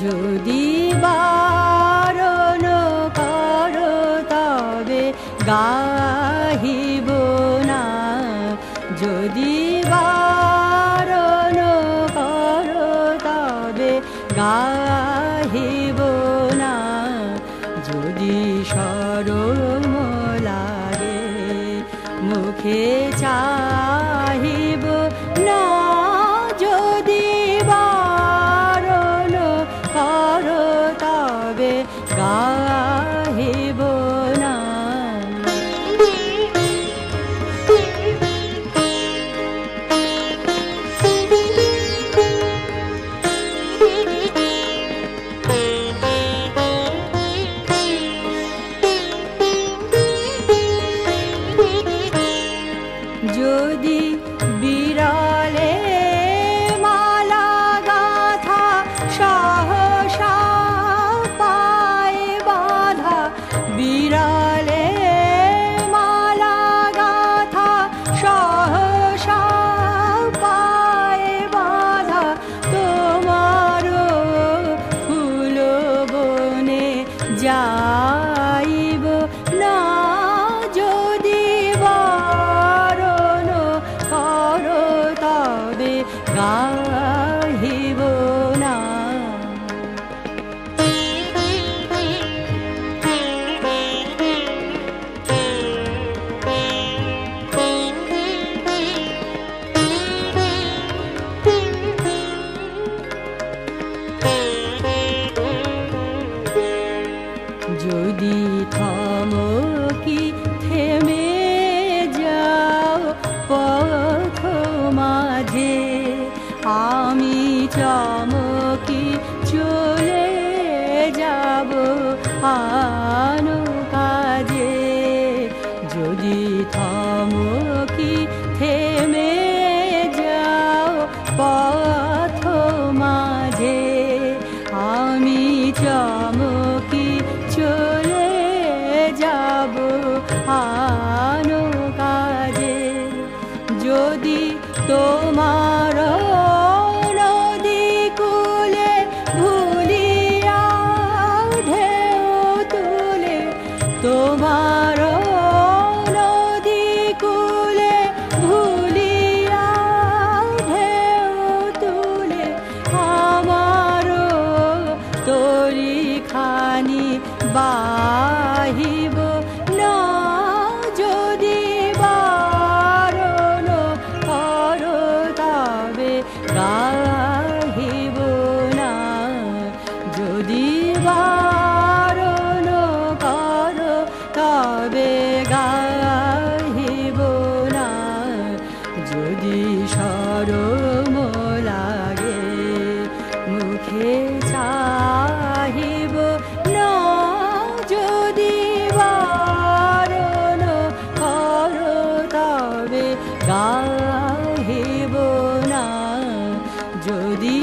যদি বারণ করো তবে গাহিব না, যদি বারণ করো তবে গাহিব না, যদি শরম লাগে মুখে চাহিব না, যদি বারণ করো তবে গাহিব না। যদি বিরলে মালা গাথা সহসা পায় বাধা, বিরলে মালা গাথা সহসা পায় বাধা, তোমার ফুল বনে যাইব না, যদি বারণ করো তবে গাহিব না। যদি থমকি থেমে যাও পথ মাঝে, আমি চমকি চলে যাব আন কাজে, যদি থমকি থেমে যাও পথ মাঝে, আমি চমকি চলে যাব আন কাজে, যদি তোমার নদী কূলে ভুলিয়া ঢেউ তুলে, তোমার নদী কূলে ভুলিয়া ঢেউ তুলে, আমার তরি খানি বাহিব না, যদি বারণ করো তবে গাহিব না, যদি বারণ করো তবে গাহিব না, যদি শরম লাগে মুখে চাহিব না, যদি বারণ করো তবে গাহিব না, যদি